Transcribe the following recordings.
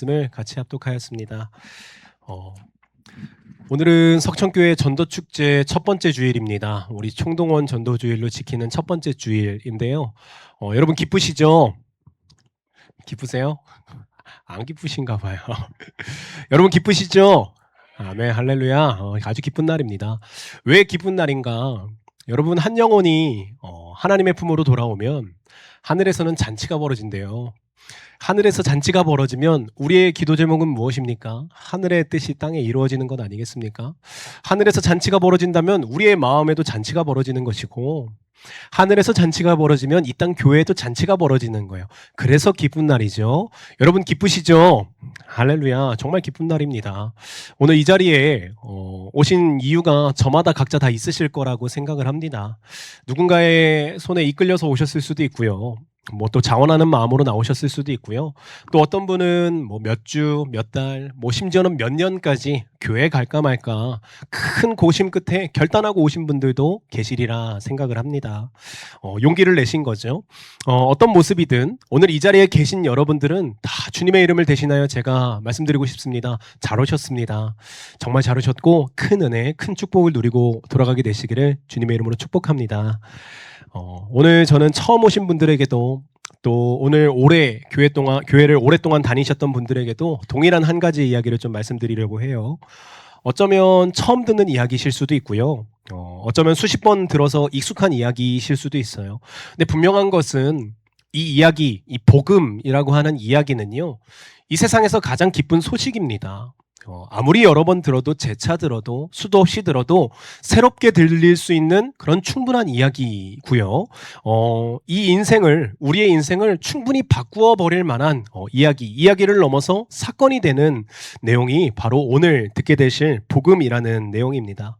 말씀을 같이 합독하였습니다. 오늘은 석천교회 전도축제 첫 번째 주일입니다. 우리 총동원 전도주일로 지키는 첫 번째 주일인데요. 여러분 기쁘시죠? 기쁘세요? 안 기쁘신가 봐요. 여러분 기쁘시죠? 아멘, 할렐루야. 아주 기쁜 날입니다. 왜 기쁜 날인가? 여러분 한 영혼이 하나님의 품으로 돌아오면 하늘에서는 잔치가 벌어진대요. 하늘에서 잔치가 벌어지면 우리의 기도 제목은 무엇입니까? 하늘의 뜻이 땅에 이루어지는 것 아니겠습니까? 하늘에서 잔치가 벌어진다면 우리의 마음에도 잔치가 벌어지는 것이고, 하늘에서 잔치가 벌어지면 이 땅 교회에도 잔치가 벌어지는 거예요. 그래서 기쁜 날이죠. 여러분 기쁘시죠? 할렐루야. 정말 기쁜 날입니다. 오늘 이 자리에 오신 이유가 저마다 각자 다 있으실 거라고 생각을 합니다. 누군가의 손에 이끌려서 오셨을 수도 있고요. 뭐 또 자원하는 마음으로 나오셨을 수도 있고요. 또 어떤 분은 뭐 몇 주, 몇 달, 뭐 심지어는 몇 년까지 교회 갈까 말까 큰 고심 끝에 결단하고 오신 분들도 계시리라 생각을 합니다. 용기를 내신 거죠. 어떤 모습이든 오늘 이 자리에 계신 여러분들은 다 주님의 이름을 대신하여 제가 말씀드리고 싶습니다. 잘 오셨습니다. 정말 잘 오셨고 큰 은혜, 큰 축복을 누리고 돌아가게 되시기를 주님의 이름으로 축복합니다. 오늘 저는 처음 오신 분들에게도 또 오늘 교회를 오랫동안 다니셨던 분들에게도 동일한 한 가지 이야기를 좀 말씀드리려고 해요. 어쩌면 처음 듣는 이야기실 수도 있고요. 어쩌면 수십 번 들어서 익숙한 이야기이실 수도 있어요. 근데 분명한 것은 이 이야기, 이 복음이라고 하는 이야기는요, 이 세상에서 가장 기쁜 소식입니다. 아무리 여러 번 들어도 재차 들어도 수도 없이 들어도 새롭게 들릴 수 있는 그런 충분한 이야기고요. 우리의 인생을 충분히 바꾸어 버릴 만한 이야기를 넘어서 사건이 되는 내용이 바로 오늘 듣게 되실 복음이라는 내용입니다.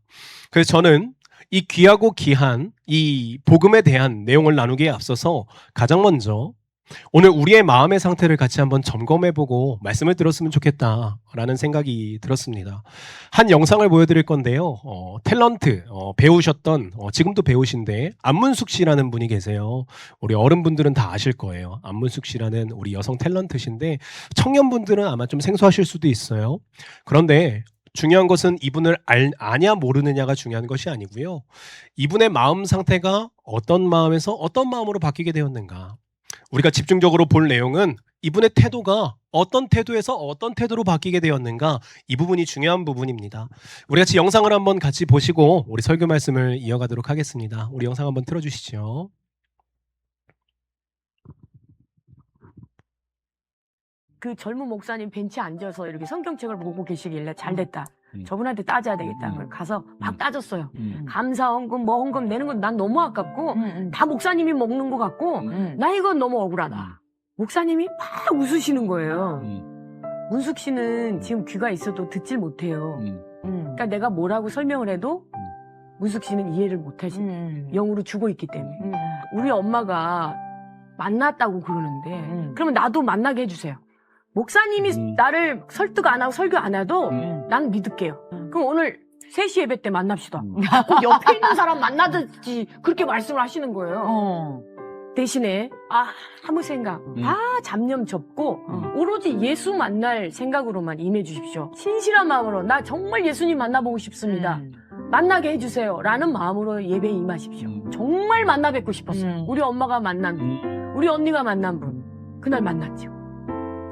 그래서 저는 이 귀하고 귀한 이 복음에 대한 내용을 나누기에 앞서서 가장 먼저 오늘 우리의 마음의 상태를 같이 한번 점검해보고 말씀을 들었으면 좋겠다라는 생각이 들었습니다. 한 영상을 보여드릴 건데요. 탤런트, 배우셨던, 지금도 배우신데 안문숙 씨라는 분이 계세요. 우리 어른분들은 다 아실 거예요. 안문숙 씨라는 우리 여성 탤런트신데 청년분들은 아마 좀 생소하실 수도 있어요. 그런데 중요한 것은 이분을 아냐 모르느냐가 중요한 것이 아니고요. 이분의 마음 상태가 어떤 마음에서 어떤 마음으로 바뀌게 되었는가. 우리가 집중적으로 볼 내용은 이분의 태도가 어떤 태도에서 어떤 태도로 바뀌게 되었는가, 이 부분이 중요한 부분입니다. 우리 같이 영상을 한번 같이 보시고 우리 설교 말씀을 이어가도록 하겠습니다. 우리 영상 한번 틀어주시죠. 그 젊은 목사님 벤치에 앉아서 이렇게 성경책을 보고 계시길래 잘됐다. 저분한테 따져야 되겠다는 걸 가서 막 따졌어요. 감사 헌금 뭐 헌금 내는 건 난 너무 아깝고 다 목사님이 먹는 것 같고 나 이건 너무 억울하다. 목사님이 막 웃으시는 거예요. 문숙 씨는 지금 귀가 있어도 듣질 못해요. 그러니까 내가 뭐라고 설명을 해도 문숙 씨는 이해를 못하시는 영으로 죽어 있기 때문에. 우리 엄마가 만났다고 그러는데 그러면 나도 만나게 해주세요. 목사님이 나를 설득 안 하고 설교 안 해도 난 믿을게요. 그럼 오늘 3시 예배 때 만납시다. 그럼 옆에 있는 사람 만나듯이 그렇게 말씀을 하시는 거예요. 대신에 아무 생각 다 잡념 접고 오로지 예수 만날 생각으로만 임해 주십시오. 신실한 마음으로 나 정말 예수님 만나보고 싶습니다. 만나게 해주세요 라는 마음으로 예배에 임하십시오. 정말 만나 뵙고 싶었어요. 우리 엄마가 만난 분, 우리 언니가 만난 분, 그날 만났죠.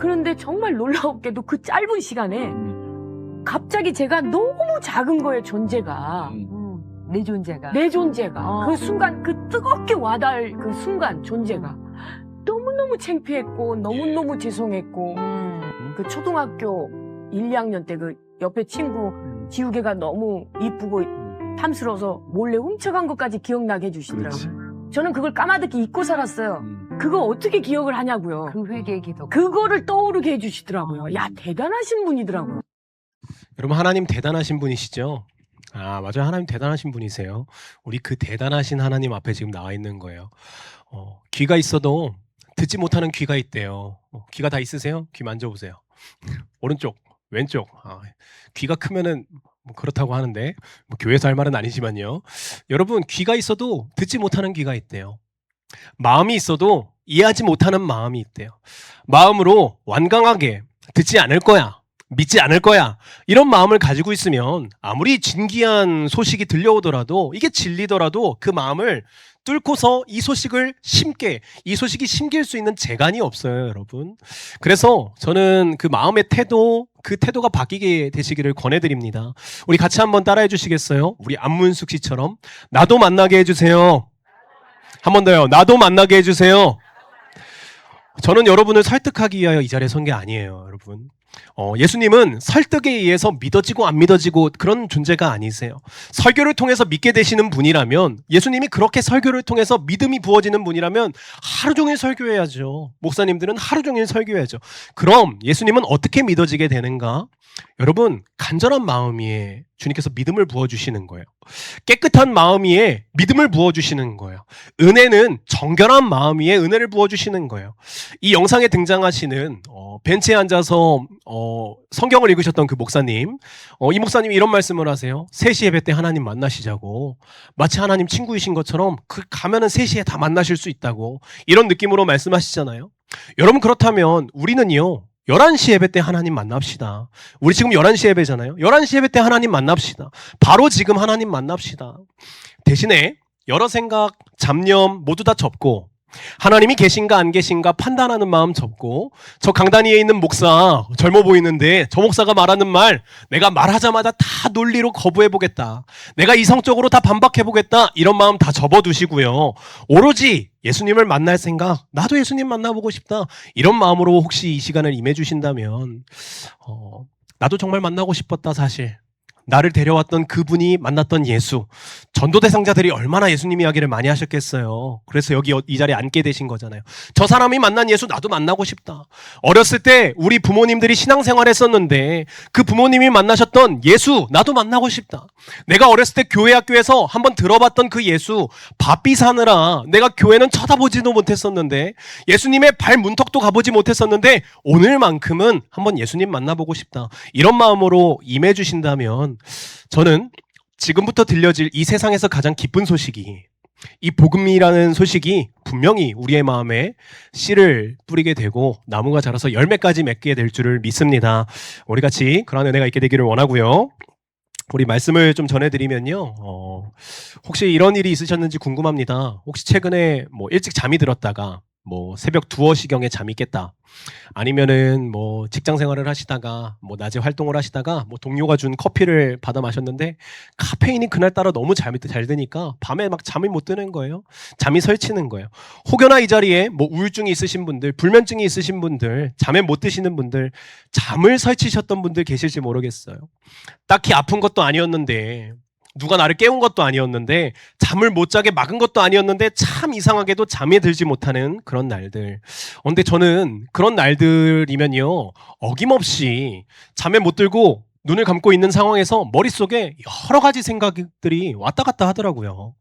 그런데 정말 놀라웠게도 그 짧은 시간에 갑자기 제가 너무 작은 거예요. 존재가 내 존재가 그 순간, 그 뜨겁게 와닿을 그 순간 존재가 너무너무 창피했고 너무너무 죄송했고 그 초등학교 1, 2학년 때 그 옆에 친구 지우개가 너무 이쁘고 탐스러워서 몰래 훔쳐간 것까지 기억나게 해주시더라고요. 저는 그걸 까마득히 잊고 살았어요. 그거 어떻게 기억을 하냐고요. 그 회개의 기도 그거를 떠오르게 해주시더라고요. 야, 대단하신 분이더라고요. 여러분 하나님 대단하신 분이시죠? 맞아요. 하나님 대단하신 분이세요. 우리 그 대단하신 하나님 앞에 지금 나와 있는 거예요. 귀가 있어도 듣지 못하는 귀가 있대요. 귀가 다 있으세요? 귀 만져보세요. 오른쪽, 왼쪽. 귀가 크면은 뭐 그렇다고 하는데 뭐 교회에서 할 말은 아니지만요. 여러분 귀가 있어도 듣지 못하는 귀가 있대요. 마음이 있어도 이해하지 못하는 마음이 있대요. 마음으로 완강하게 듣지 않을 거야. 믿지 않을 거야. 이런 마음을 가지고 있으면 아무리 진귀한 소식이 들려오더라도 이게 진리더라도 그 마음을 뚫고서 이 소식을 심게, 이 소식이 심길 수 있는 재간이 없어요, 여러분. 그래서 저는 그 마음의 태도, 그 태도가 바뀌게 되시기를 권해드립니다. 우리 같이 한번 따라해 주시겠어요? 우리 안문숙 씨처럼 나도 만나게 해주세요. 한 번 더요. 나도 만나게 해주세요. 저는 여러분을 설득하기 위하여 이 자리에 선 게 아니에요, 여러분. 예수님은 설득에 의해서 믿어지고 안 믿어지고 그런 존재가 아니세요. 설교를 통해서 믿게 되시는 분이라면, 예수님이 그렇게 설교를 통해서 믿음이 부어지는 분이라면 하루 종일 설교해야죠. 목사님들은 하루 종일 설교해야죠. 그럼 예수님은 어떻게 믿어지게 되는가? 여러분, 간절한 마음 위에 주님께서 믿음을 부어주시는 거예요. 깨끗한 마음 위에 믿음을 부어주시는 거예요. 은혜는 정결한 마음 위에 은혜를 부어주시는 거예요. 이 영상에 등장하시는 벤치에 앉아서 성경을 읽으셨던 그 목사님, 이 목사님이 이런 말씀을 하세요. 3시 예배 때 하나님 만나시자고, 마치 하나님 친구이신 것처럼 가면은 3시에 다 만나실 수 있다고, 이런 느낌으로 말씀하시잖아요. 여러분, 그렇다면 우리는요, 11시 예배 때 하나님 만납시다. 우리 지금 11시 예배잖아요. 11시 예배 때 하나님 만납시다. 바로 지금 하나님 만납시다. 대신에 여러 생각, 잡념 모두 다 접고, 하나님이 계신가 안 계신가 판단하는 마음 접고, 저 강단 위에 있는 목사 젊어 보이는데 저 목사가 말하는 말 내가 말하자마자 다 논리로 거부해보겠다, 내가 이성적으로 다 반박해보겠다, 이런 마음 다 접어두시고요. 오로지 예수님을 만날 생각, 나도 예수님 만나보고 싶다, 이런 마음으로 혹시 이 시간을 임해주신다면 나도 정말 만나고 싶었다. 사실 나를 데려왔던 그분이 만났던 예수, 전도 대상자들이 얼마나 예수님 이야기를 많이 하셨겠어요. 그래서 여기 이 자리에 앉게 되신 거잖아요. 저 사람이 만난 예수 나도 만나고 싶다. 어렸을 때 우리 부모님들이 신앙생활 했었는데 그 부모님이 만나셨던 예수 나도 만나고 싶다. 내가 어렸을 때 교회 학교에서 한번 들어봤던 그 예수, 바삐 사느라 내가 교회는 쳐다보지도 못했었는데, 예수님의 발 문턱도 가보지 못했었는데 오늘만큼은 한번 예수님 만나보고 싶다. 이런 마음으로 임해 주신다면 저는 지금부터 들려질 이 세상에서 가장 기쁜 소식이, 이 복음이라는 소식이 분명히 우리의 마음에 씨를 뿌리게 되고 나무가 자라서 열매까지 맺게 될 줄을 믿습니다. 우리 같이 그러한 은혜가 있게 되기를 원하고요. 우리 말씀을 좀 전해드리면요, 혹시 이런 일이 있으셨는지 궁금합니다. 혹시 최근에 뭐 일찍 잠이 들었다가 뭐 새벽 2시경에 잠이 깼다, 아니면은 뭐 직장 생활을 하시다가 뭐 낮에 활동을 하시다가 뭐 동료가 준 커피를 받아 마셨는데 카페인이 그날따라 너무 잘 드니까 밤에 막 잠이 못 드는 거예요. 잠이 설치는 거예요. 혹여나 이 자리에 뭐 우울증이 있으신 분들, 불면증이 있으신 분들, 잠에 못 드시는 분들, 잠을 설치셨던 분들 계실지 모르겠어요. 딱히 아픈 것도 아니었는데, 누가 나를 깨운 것도 아니었는데, 잠을 못 자게 막은 것도 아니었는데 참 이상하게도 잠에 들지 못하는 그런 날들. 근데 저는 그런 날들이면요, 어김없이 잠에 못 들고 눈을 감고 있는 상황에서 머릿속에 여러 가지 생각들이 왔다 갔다 하더라고요.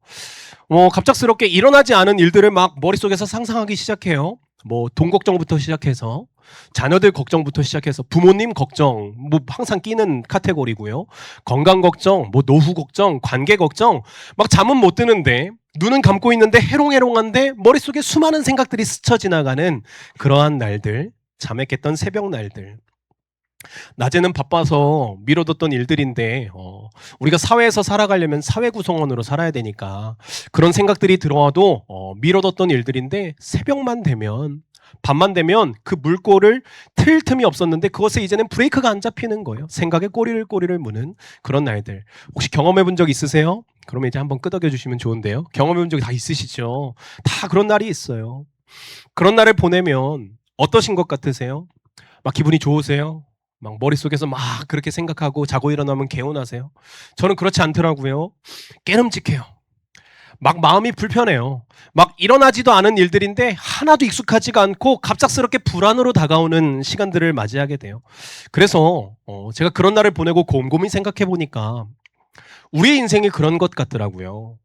갑작스럽게 일어나지 않은 일들을 막 머릿속에서 상상하기 시작해요. 뭐 돈 걱정부터 시작해서, 자녀들 걱정부터 시작해서, 부모님 걱정 뭐 항상 끼는 카테고리고요. 건강 걱정, 뭐 노후 걱정, 관계 걱정, 막 잠은 못 드는데 눈은 감고 있는데 해롱해롱한데 머릿속에 수많은 생각들이 스쳐 지나가는 그러한 날들, 잠에 깼던 새벽 날들. 낮에는 바빠서 미뤄뒀던 일들인데 우리가 사회에서 살아가려면 사회 구성원으로 살아야 되니까 그런 생각들이 들어와도 미뤄뒀던 일들인데, 새벽만 되면, 밤만 되면 그 물꼬를 틀 틈이 없었는데 그것에 이제는 브레이크가 안 잡히는 거예요. 생각에 꼬리를 무는 그런 날들. 혹시 경험해 본 적 있으세요? 그러면 이제 한번 끄덕여 주시면 좋은데요. 경험해 본 적이 다 있으시죠? 다 그런 날이 있어요. 그런 날을 보내면 어떠신 것 같으세요? 막 기분이 좋으세요? 막 머릿속에서 막 그렇게 생각하고 자고 일어나면 개운하세요? 저는 그렇지 않더라고요. 깨름직해요. 막 마음이 불편해요. 막 일어나지도 않은 일들인데 하나도 익숙하지가 않고 갑작스럽게 불안으로 다가오는 시간들을 맞이하게 돼요. 그래서 제가 그런 날을 보내고 곰곰이 생각해 보니까 우리의 인생이 그런 것 같더라고요.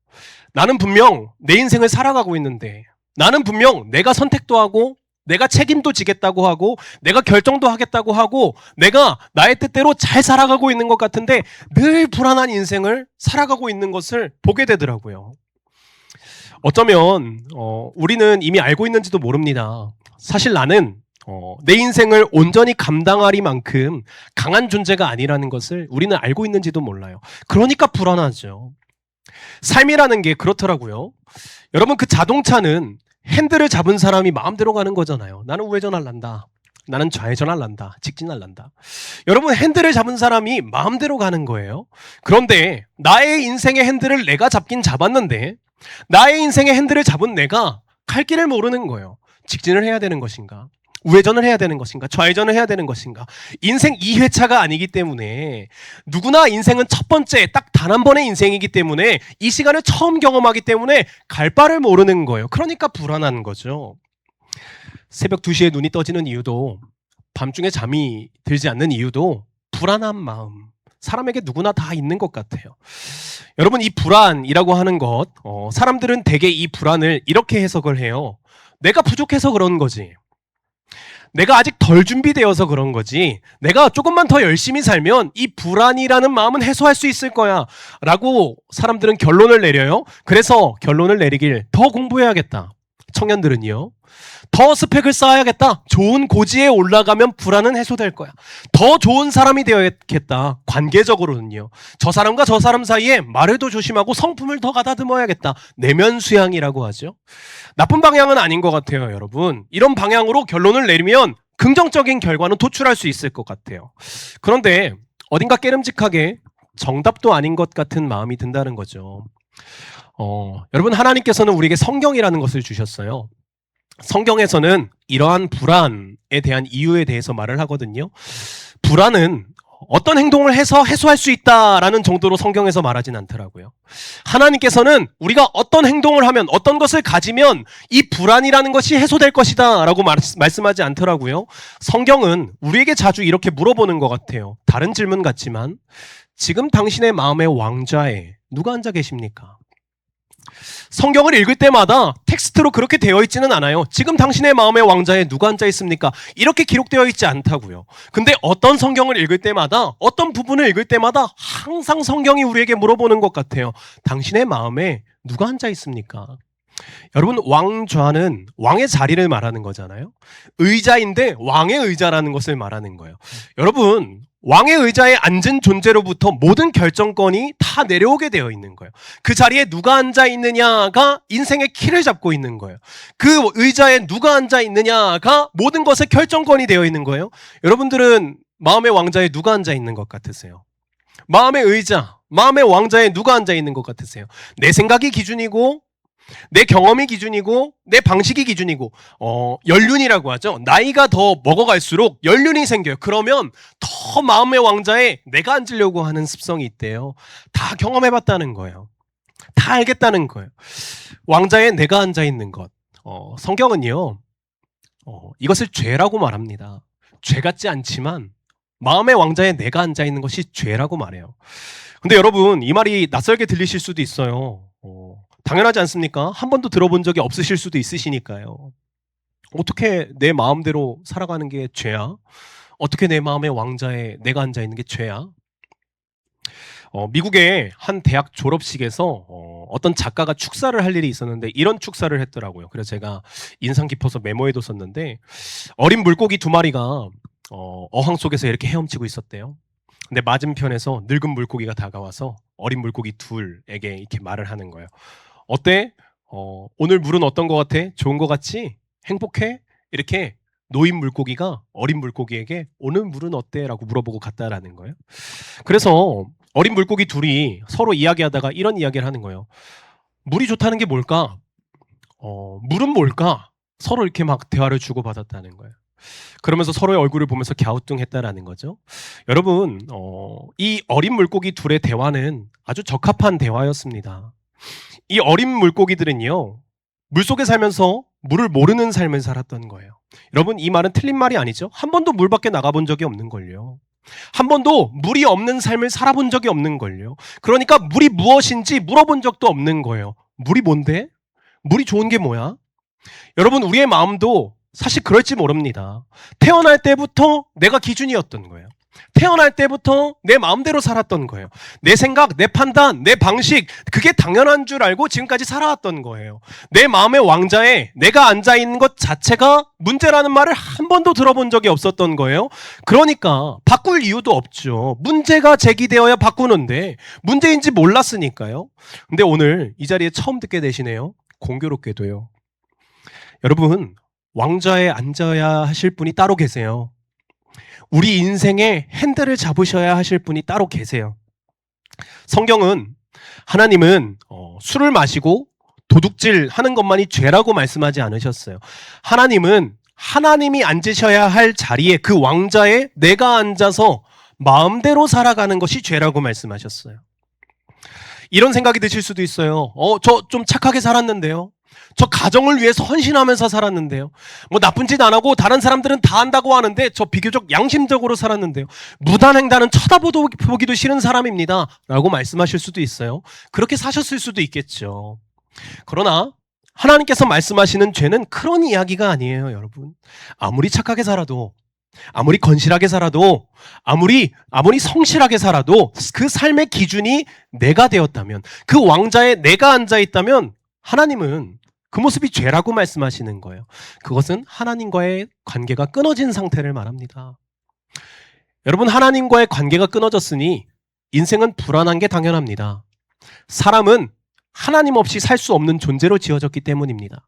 나는 분명 내 인생을 살아가고 있는데, 나는 분명 내가 선택도 하고 내가 책임도 지겠다고 하고 내가 결정도 하겠다고 하고 내가 나의 뜻대로 잘 살아가고 있는 것 같은데 늘 불안한 인생을 살아가고 있는 것을 보게 되더라고요. 어쩌면 우리는 이미 알고 있는지도 모릅니다. 사실 나는 내 인생을 온전히 감당하리만큼 강한 존재가 아니라는 것을 우리는 알고 있는지도 몰라요. 그러니까 불안하죠. 삶이라는 게 그렇더라고요. 여러분, 그 자동차는 핸들을 잡은 사람이 마음대로 가는 거잖아요. 나는 우회전 할란다. 나는 좌회전 할란다. 직진 할란다. 여러분, 핸들을 잡은 사람이 마음대로 가는 거예요. 그런데 나의 인생의 핸들을 내가 잡긴 잡았는데 나의 인생의 핸들을 잡은 내가 갈 길을 모르는 거예요. 직진을 해야 되는 것인가? 우회전을 해야 되는 것인가? 좌회전을 해야 되는 것인가? 인생 2회차가 아니기 때문에 누구나 인생은 첫 번째 딱 단 한 번의 인생이기 때문에 이 시간을 처음 경험하기 때문에 갈 바를 모르는 거예요. 그러니까 불안한 거죠. 새벽 2시에 눈이 떠지는 이유도, 밤중에 잠이 들지 않는 이유도 불안한 마음, 사람에게 누구나 다 있는 것 같아요. 여러분, 이 불안이라고 하는 것, 사람들은 대개 이 불안을 이렇게 해석을 해요. 내가 부족해서 그런 거지. 내가 아직 덜 준비되어서 그런 거지. 내가 조금만 더 열심히 살면 이 불안이라는 마음은 해소할 수 있을 거야 라고 사람들은 결론을 내려요. 그래서 결론을 내리길 더 공부해야겠다. 청년들은요. 더 스펙을 쌓아야겠다. 좋은 고지에 올라가면 불안은 해소될 거야. 더 좋은 사람이 되어야겠다. 관계적으로는요. 저 사람과 저 사람 사이에 말을 더 조심하고 성품을 더 가다듬어야겠다. 내면 수양이라고 하죠. 나쁜 방향은 아닌 것 같아요, 여러분. 이런 방향으로 결론을 내리면 긍정적인 결과는 도출할 수 있을 것 같아요. 그런데 어딘가 깨름직하게 정답도 아닌 것 같은 마음이 든다는 거죠. 여러분, 하나님께서는 우리에게 성경이라는 것을 주셨어요. 성경에서는 이러한 불안에 대한 이유에 대해서 말을 하거든요. 불안은 어떤 행동을 해서 해소할 수 있다라는 정도로 성경에서 말하진 않더라고요. 하나님께서는 우리가 어떤 행동을 하면, 어떤 것을 가지면 이 불안이라는 것이 해소될 것이다 라고 말씀하지 않더라고요. 성경은 우리에게 자주 이렇게 물어보는 것 같아요. 다른 질문 같지만, 지금 당신의 마음의 왕좌에 누가 앉아 계십니까? 성경을 읽을 때마다 텍스트로 그렇게 되어 있지는 않아요. 지금 당신의 마음의 왕좌에 누가 앉아 있습니까? 이렇게 기록되어 있지 않다고요. 근데 어떤 성경을 읽을 때마다, 어떤 부분을 읽을 때마다 항상 성경이 우리에게 물어보는 것 같아요. 당신의 마음에 누가 앉아 있습니까? 여러분, 왕좌는 왕의 자리를 말하는 거잖아요. 의자인데 왕의 의자라는 것을 말하는 거예요. 여러분, 왕의 의자에 앉은 존재로부터 모든 결정권이 다 내려오게 되어 있는 거예요. 그 자리에 누가 앉아 있느냐가 인생의 키를 잡고 있는 거예요. 그 의자에 누가 앉아 있느냐가 모든 것의 결정권이 되어 있는 거예요. 여러분들은 마음의 왕좌에 누가 앉아 있는 것 같으세요? 마음의 의자, 마음의 왕좌에 누가 앉아 있는 것 같으세요? 내 생각이 기준이고, 내 경험이 기준이고, 내 방식이 기준이고, 연륜이라고 하죠. 나이가 더 먹어갈수록 연륜이 생겨요. 그러면 더 마음의 왕좌에 내가 앉으려고 하는 습성이 있대요. 다 경험해봤다는 거예요. 다 알겠다는 거예요. 왕좌에 내가 앉아 있는 것. 성경은요, 이것을 죄라고 말합니다. 죄 같지 않지만 마음의 왕좌에 내가 앉아 있는 것이 죄라고 말해요. 근데 여러분, 이 말이 낯설게 들리실 수도 있어요. 당연하지 않습니까? 한 번도 들어본 적이 없으실 수도 있으시니까요. 어떻게 내 마음대로 살아가는 게 죄야? 어떻게 내 마음의 왕좌에 내가 앉아 있는 게 죄야? 미국의 한 대학 졸업식에서 어떤 작가가 축사를 할 일이 있었는데 이런 축사를 했더라고요. 그래서 제가 인상 깊어서 메모해뒀었는데, 어린 물고기 2마리가 어항 속에서 이렇게 헤엄치고 있었대요. 근데 맞은편에서 늙은 물고기가 다가와서 어린 물고기 둘에게 이렇게 말을 하는 거예요. 어때? 오늘 물은 어떤 것 같아? 좋은 것 같지? 행복해? 이렇게 노인 물고기가 어린 물고기에게 오늘 물은 어때? 라고 물어보고 갔다라는 거예요. 그래서 어린 물고기 둘이 서로 이야기하다가 이런 이야기를 하는 거예요. 물이 좋다는 게 뭘까? 물은 뭘까? 서로 이렇게 막 대화를 주고받았다는 거예요. 그러면서 서로의 얼굴을 보면서 갸우뚱했다라는 거죠. 여러분, 이 어린 물고기 둘의 대화는 아주 적합한 대화였습니다. 이 어린 물고기들은요, 물속에 살면서 물을 모르는 삶을 살았던 거예요. 여러분, 이 말은 틀린 말이 아니죠. 한 번도 물 밖에 나가본 적이 없는 걸요. 한 번도 물이 없는 삶을 살아본 적이 없는 걸요. 그러니까 물이 무엇인지 물어본 적도 없는 거예요. 물이 뭔데? 물이 좋은 게 뭐야? 여러분, 우리의 마음도 사실 그럴지 모릅니다. 태어날 때부터 내가 기준이었던 거예요. 태어날 때부터 내 마음대로 살았던 거예요. 내 생각, 내 판단, 내 방식, 그게 당연한 줄 알고 지금까지 살아왔던 거예요. 내 마음의 왕자에 내가 앉아있는 것 자체가 문제라는 말을 한 번도 들어본 적이 없었던 거예요. 그러니까 바꿀 이유도 없죠. 문제가 제기되어야 바꾸는데 문제인지 몰랐으니까요. 근데 오늘 이 자리에 처음 듣게 되시네요. 공교롭게도요. 여러분, 왕좌에 앉아야 하실 분이 따로 계세요. 우리 인생의 핸들을 잡으셔야 하실 분이 따로 계세요. 성경은 하나님은 술을 마시고 도둑질 하는 것만이 죄라고 말씀하지 않으셨어요. 하나님은 하나님이 앉으셔야 할 자리에 그 왕좌에 내가 앉아서 마음대로 살아가는 것이 죄라고 말씀하셨어요. 이런 생각이 드실 수도 있어요. 저 좀 착하게 살았는데요. 저 가정을 위해서 헌신하면서 살았는데요. 뭐 나쁜 짓 안 하고 다른 사람들은 다 한다고 하는데 저 비교적 양심적으로 살았는데요. 무단횡단은 쳐다보기도 싫은 사람입니다. 라고 말씀하실 수도 있어요. 그렇게 사셨을 수도 있겠죠. 그러나 하나님께서 말씀하시는 죄는 그런 이야기가 아니에요, 여러분. 아무리 착하게 살아도, 아무리 건실하게 살아도, 아무리 성실하게 살아도 그 삶의 기준이 내가 되었다면, 그 왕좌에 내가 앉아있다면 하나님은 그 모습이 죄라고 말씀하시는 거예요. 그것은 하나님과의 관계가 끊어진 상태를 말합니다. 여러분, 하나님과의 관계가 끊어졌으니 인생은 불안한 게 당연합니다. 사람은 하나님 없이 살 수 없는 존재로 지어졌기 때문입니다.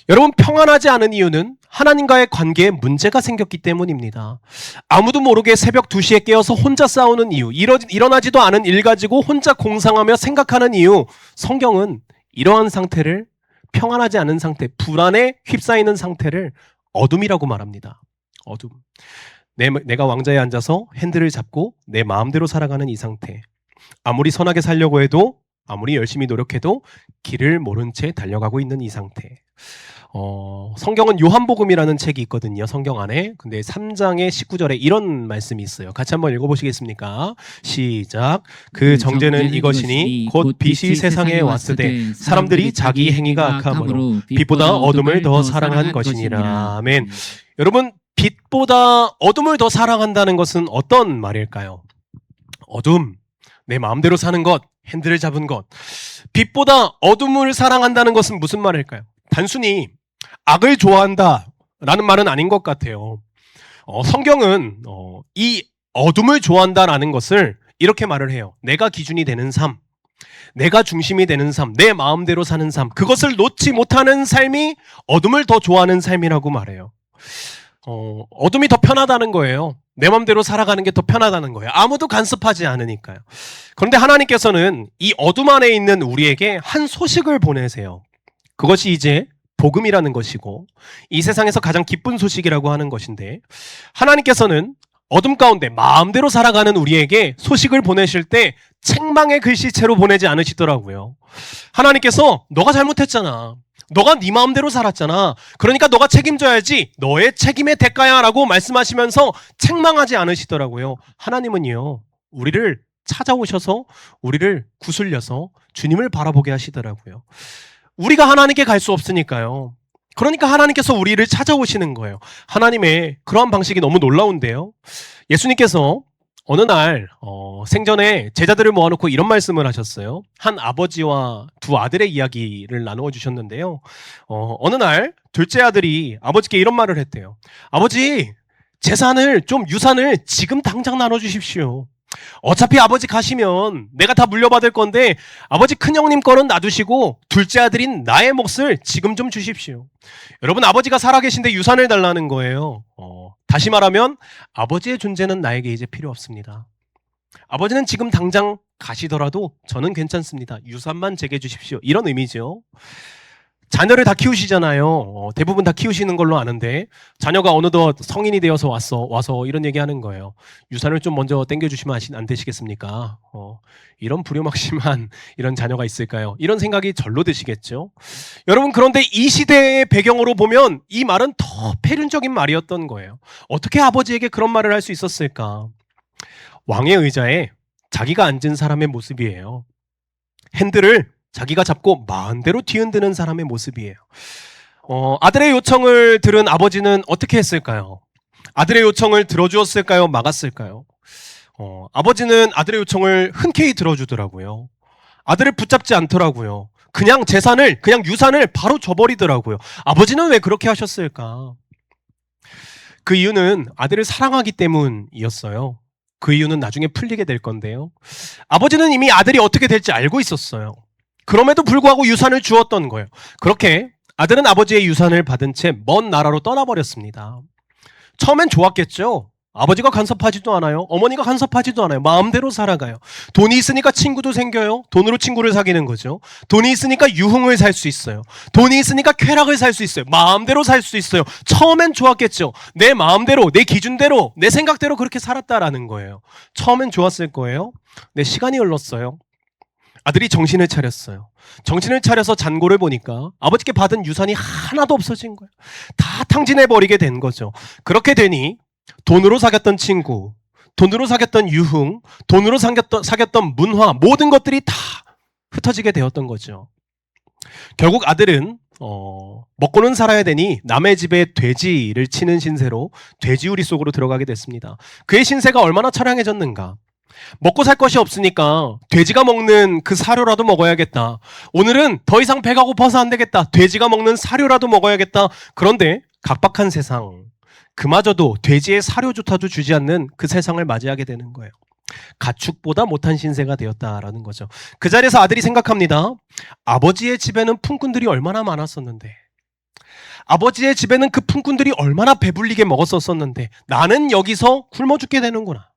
여러분, 평안하지 않은 이유는 하나님과의 관계에 문제가 생겼기 때문입니다. 아무도 모르게 새벽 2시에 깨어서 혼자 싸우는 이유, 일어나지도 않은 일 가지고 혼자 공상하며 생각하는 이유, 성경은 이러한 상태를, 평안하지 않은 상태, 불안에 휩싸이는 상태를 어둠이라고 말합니다. 어둠. 내가 왕좌에 앉아서 핸들을 잡고 내 마음대로 살아가는 이 상태. 아무리 선하게 살려고 해도, 아무리 열심히 노력해도 길을 모른 채 달려가고 있는 이 상태. 성경은 요한복음이라는 책이 있거든요. 성경 안에. 근데 3장의 19절에 이런 말씀이 있어요. 같이 한번 읽어보시겠습니까? 시작. 그 정죄는 이것이니 곧 빛이 세상에 왔으되 사람들이 자기 행위가 악함으로 빛보다 어둠을 더 사랑한 것이니라. 아멘. 여러분, 빛보다 어둠을 더 사랑한다는 것은 어떤 말일까요? 어둠, 내 마음대로 사는 것, 핸들을 잡은 것. 빛보다 어둠을 사랑한다는 것은 무슨 말일까요? 단순히 악을 좋아한다 라는 말은 아닌 것 같아요. 성경은 이 어둠을 좋아한다라는 것을 이렇게 말을 해요. 내가 기준이 되는 삶, 내가 중심이 되는 삶, 내 마음대로 사는 삶, 그것을 놓지 못하는 삶이 어둠을 더 좋아하는 삶이라고 말해요. 어둠이 더 편하다는 거예요. 내 마음대로 살아가는 게 더 편하다는 거예요. 아무도 간섭하지 않으니까요. 그런데 하나님께서는 이 어둠 안에 있는 우리에게 한 소식을 보내세요. 그것이 이제 복음이라는 것이고 이 세상에서 가장 기쁜 소식이라고 하는 것인데, 하나님께서는 어둠 가운데 마음대로 살아가는 우리에게 소식을 보내실 때 책망의 글씨체로 보내지 않으시더라고요. 하나님께서 너가 잘못했잖아. 너가 네 마음대로 살았잖아. 그러니까 너가 책임져야지. 너의 책임의 대가야 라고 말씀하시면서 책망하지 않으시더라고요. 하나님은요, 우리를 찾아오셔서 우리를 구슬려서 주님을 바라보게 하시더라고요. 우리가 하나님께 갈 수 없으니까요. 그러니까 하나님께서 우리를 찾아오시는 거예요. 하나님의 그러한 방식이 너무 놀라운데요. 예수님께서 어느 날 생전에 제자들을 모아놓고 이런 말씀을 하셨어요. 한 아버지와 두 아들의 이야기를 나누어 주셨는데요. 어느 날 둘째 아들이 아버지께 이런 말을 했대요. 아버지, 유산을 지금 당장 나눠주십시오. 어차피 아버지 가시면 내가 다 물려받을 건데 아버지 큰형님 거는 놔두시고 둘째 아들인 나의 몫을 지금 좀 주십시오. 여러분, 아버지가 살아계신데 유산을 달라는 거예요. 다시 말하면 아버지의 존재는 나에게 이제 필요 없습니다. 아버지는 지금 당장 가시더라도 저는 괜찮습니다. 유산만 제게 주십시오. 이런 의미죠. 자녀를 다 키우시잖아요. 대부분 다 키우시는 걸로 아는데 자녀가 어느덧 성인이 되어서 와서 이런 얘기하는 거예요. 유산을 좀 먼저 땡겨주시면 안 되시겠습니까? 이런 불효막심한 이런 자녀가 있을까요? 이런 생각이 절로 드시겠죠. 여러분, 그런데 이 시대의 배경으로 보면 이 말은 더 폐륜적인 말이었던 거예요. 어떻게 아버지에게 그런 말을 할 수 있었을까? 왕의 의자에 자기가 앉은 사람의 모습이에요. 핸들을 자기가 잡고 마음대로 뒤흔드는 사람의 모습이에요. 아들의 요청을 들은 아버지는 어떻게 했을까요? 아들의 요청을 들어주었을까요? 막았을까요? 아버지는 아들의 요청을 흔쾌히 들어주더라고요. 아들을 붙잡지 않더라고요. 그냥 재산을, 그냥 유산을 바로 줘버리더라고요. 아버지는 왜 그렇게 하셨을까? 그 이유는 아들을 사랑하기 때문이었어요. 그 이유는 나중에 풀리게 될 건데요. 아버지는 이미 아들이 어떻게 될지 알고 있었어요. 그럼에도 불구하고 유산을 주었던 거예요. 그렇게 아들은 아버지의 유산을 받은 채 먼 나라로 떠나버렸습니다. 처음엔 좋았겠죠. 아버지가 간섭하지도 않아요. 어머니가 간섭하지도 않아요. 마음대로 살아가요. 돈이 있으니까 친구도 생겨요. 돈으로 친구를 사귀는 거죠. 돈이 있으니까 유흥을 살 수 있어요. 돈이 있으니까 쾌락을 살 수 있어요. 마음대로 살 수 있어요. 처음엔 좋았겠죠. 내 마음대로, 내 기준대로, 내 생각대로 그렇게 살았다라는 거예요. 처음엔 좋았을 거예요. 근데 시간이 흘렀어요. 아들이 정신을 차렸어요. 정신을 차려서 잔고를 보니까 아버지께 받은 유산이 하나도 없어진 거예요. 다 탕진해버리게 된 거죠. 그렇게 되니 돈으로 사귀었던 친구, 돈으로 사귀었던 유흥, 돈으로 사귀었던 문화, 모든 것들이 다 흩어지게 되었던 거죠. 결국 아들은 먹고는 살아야 되니 남의 집에 돼지를 치는 신세로 돼지우리 속으로 들어가게 됐습니다. 그의 신세가 얼마나 처량해졌는가. 먹고 살 것이 없으니까 돼지가 먹는 그 사료라도 먹어야겠다. 오늘은 더 이상 배가 고파서 안 되겠다. 돼지가 먹는 사료라도 먹어야겠다. 그런데 각박한 세상, 그마저도 돼지의 사료조차도 주지 않는 그 세상을 맞이하게 되는 거예요. 가축보다 못한 신세가 되었다라는 거죠. 그 자리에서 아들이 생각합니다. 아버지의 집에는 품꾼들이 얼마나 많았었는데, 아버지의 집에는 그 품꾼들이 얼마나 배불리게 먹었었는데 나는 여기서 굶어 죽게 되는구나.